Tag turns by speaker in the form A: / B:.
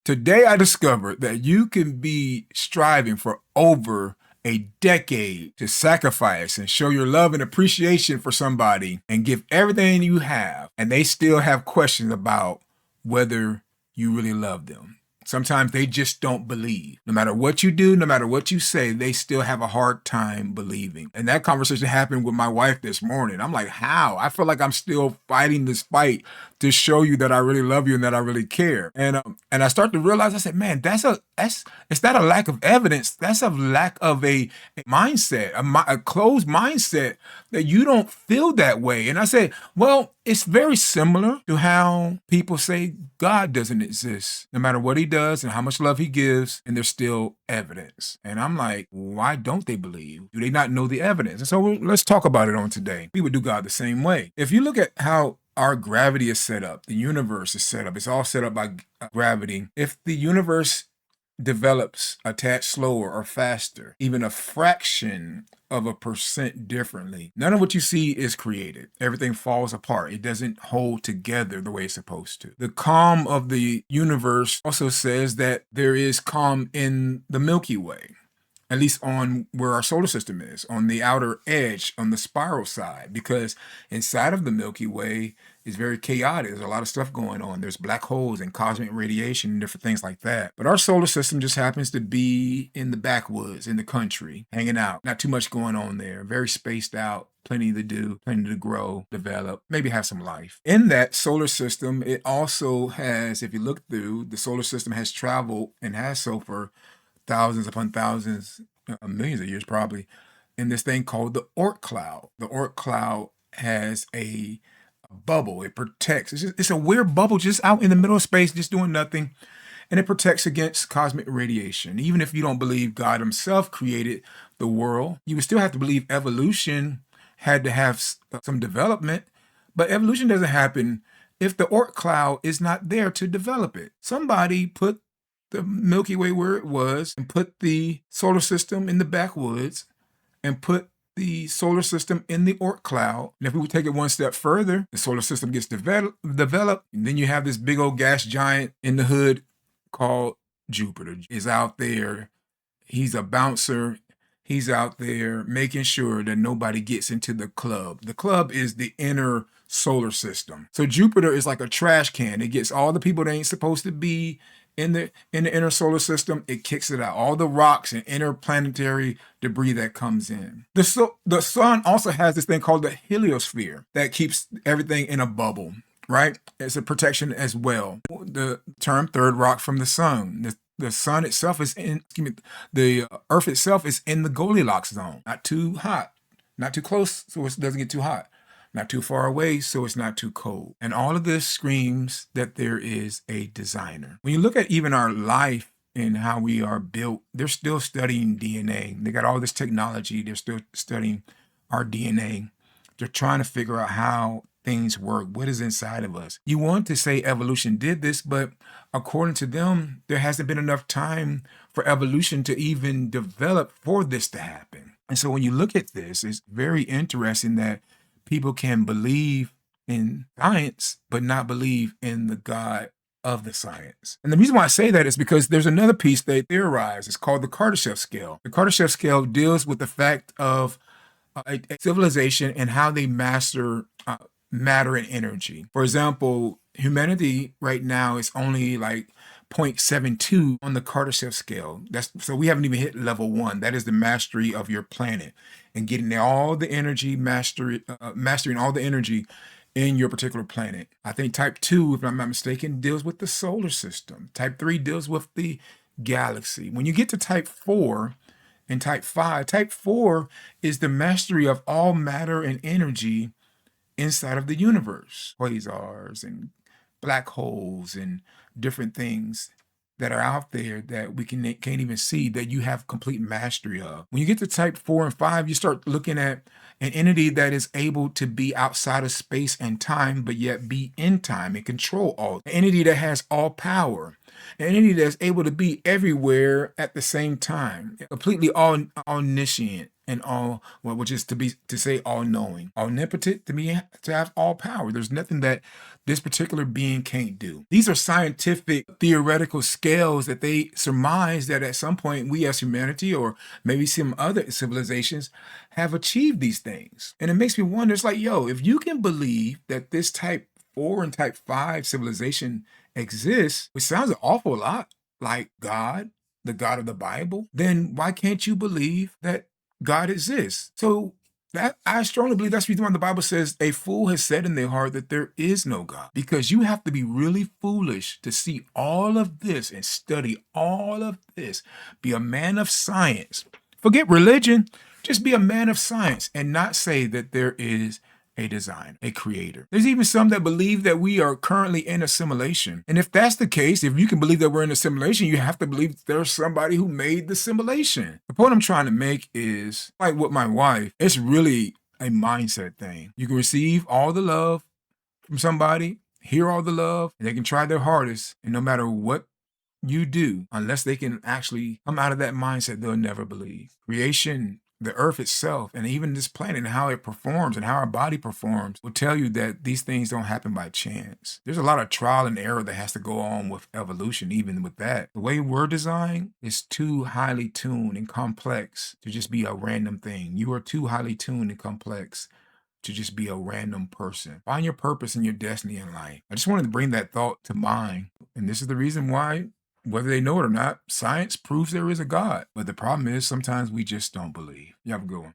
A: Today I discovered that you can be striving for over a decade to sacrifice and show your love and appreciation for somebody and give everything you have, and they still have questions about whether you really love them. Sometimes they just don't believe. No matter what you do, no matter what you say, they still have a hard time believing. And that conversation happened with my wife this morning. I'm like, how? I feel like I'm still fighting this fight to show you that I really love you and that I really care. And I start to realize, I said, man, it's not a lack of evidence. That's a lack of a mindset, a closed mindset that you don't feel that way. And I said, well, it's very similar to how people say God doesn't exist, no matter what he does and how much love he gives, and there's still evidence. And I'm like, why don't they believe? Do they not know the evidence? And so let's talk about it on today. We would do God the same way. If you look at how our gravity is set up, the universe is set up, it's all set up by gravity. If the universe develops a tad slower or faster, even a fraction of a percent differently, none of what you see is created. Everything falls apart. It doesn't hold together the way it's supposed to. The calm of the universe also says that there is calm in the Milky Way, at least on where our solar system is, on the outer edge, on the spiral side, because inside of the Milky Way is very chaotic. There's a lot of stuff going on. There's black holes and cosmic radiation and different things like that. But our solar system just happens to be in the backwoods, in the country, hanging out. Not too much going on there. Very spaced out. Plenty to do, plenty to grow, develop, maybe have some life. In that solar system, it also has, if you look through, the solar system has traveled and has so for thousands upon thousands, millions of years probably, in this thing called the Oort cloud. The Oort cloud has a bubble. It protects. It's a weird bubble just out in the middle of space, just doing nothing. And it protects against cosmic radiation. Even if you don't believe God himself created the world, you would still have to believe evolution had to have some development. But evolution doesn't happen if the Oort cloud is not there to develop it. Somebody put the Milky Way where it was and put the solar system in the backwoods and put the solar system in the Oort cloud. And if we would take it one step further, the solar system gets developed, and then you have this big old gas giant in the hood called Jupiter is out there. He's a bouncer. He's out there making sure that nobody gets into the club. The club is the inner solar system. So Jupiter is like a trash can. It gets all the people that ain't supposed to be in the inner solar system. It kicks it out. All the rocks and interplanetary debris that comes in. The sun also has this thing called the heliosphere that keeps everything in a bubble, right? It's a protection as well. The term third rock from the sun. The sun itself is the earth itself is in the Goldilocks zone. Not too hot, not too close, so it doesn't get too hot. Not too far away, so it's not too cold. And all of this screams that there is a designer. When you look at even our life and how we are built, they're still studying DNA. They got all this technology. They're still studying our DNA. They're trying to figure out how things work, what is inside of us. You want to say evolution did this, but according to them, there hasn't been enough time for evolution to even develop for this to happen. And so when you look at this, it's very interesting that people can believe in science, but not believe in the God of the science. And the reason why I say that is because there's another piece they theorize. It's called the Kardashev scale. The Kardashev scale deals with the fact of a civilization and how they master matter and energy. For example, humanity right now is only like 0.72 on the Kardashev scale. So we haven't even hit level 1. That is the mastery of your planet and getting all the energy, mastering all the energy in your particular planet. I think type 2, if I'm not mistaken, deals with the solar system. Type 3 deals with the galaxy. When you get to type 4 and type 5, type 4 is the mastery of all matter and energy inside of the universe. Quasars and black holes and different things that are out there that we can't even see, that you have complete mastery of. When you get to type 4 and 5, you start looking at an entity that is able to be outside of space and time, but yet be in time and control all. An entity that has all power. An entity that's able to be everywhere at the same time. Completely omniscient. and all, well, which is to say all knowing, omnipotent, to have all power. There's nothing that this particular being can't do. These are scientific theoretical scales that they surmise that at some point we as humanity, or maybe some other civilizations, have achieved these things. And it makes me wonder, it's like, yo, if you can believe that this type 4 and type 5 civilization exists, which sounds an awful lot like God, the God of the Bible, then why can't you believe that God exists? So that I strongly believe that's the reason why the Bible says a fool has said in their heart that there is no God. Because you have to be really foolish to see all of this and study all of this. Be a man of science. Forget religion. Just be a man of science and not say that there is a designer, a creator. There's even some that believe that we are currently in a simulation. And if that's the case, if you can believe that we're in a simulation, you have to believe there's somebody who made the simulation. The point I'm trying to make is, like with my wife, it's really a mindset thing. You can receive all the love from somebody, hear all the love, and they can try their hardest, and no matter what you do, unless they can actually come out of that mindset, they'll never believe. Creation, the earth itself, and even this planet and how it performs and how our body performs will tell you that these things don't happen by chance. There's a lot of trial and error that has to go on with evolution, even with that. The way we're designed is too highly tuned and complex to just be a random thing. You are too highly tuned and complex to just be a random person. Find your purpose and your destiny in life. I just wanted to bring that thought to mind. And this is the reason why, whether they know it or not, science proves there is a God. But the problem is sometimes we just don't believe. You have a good one.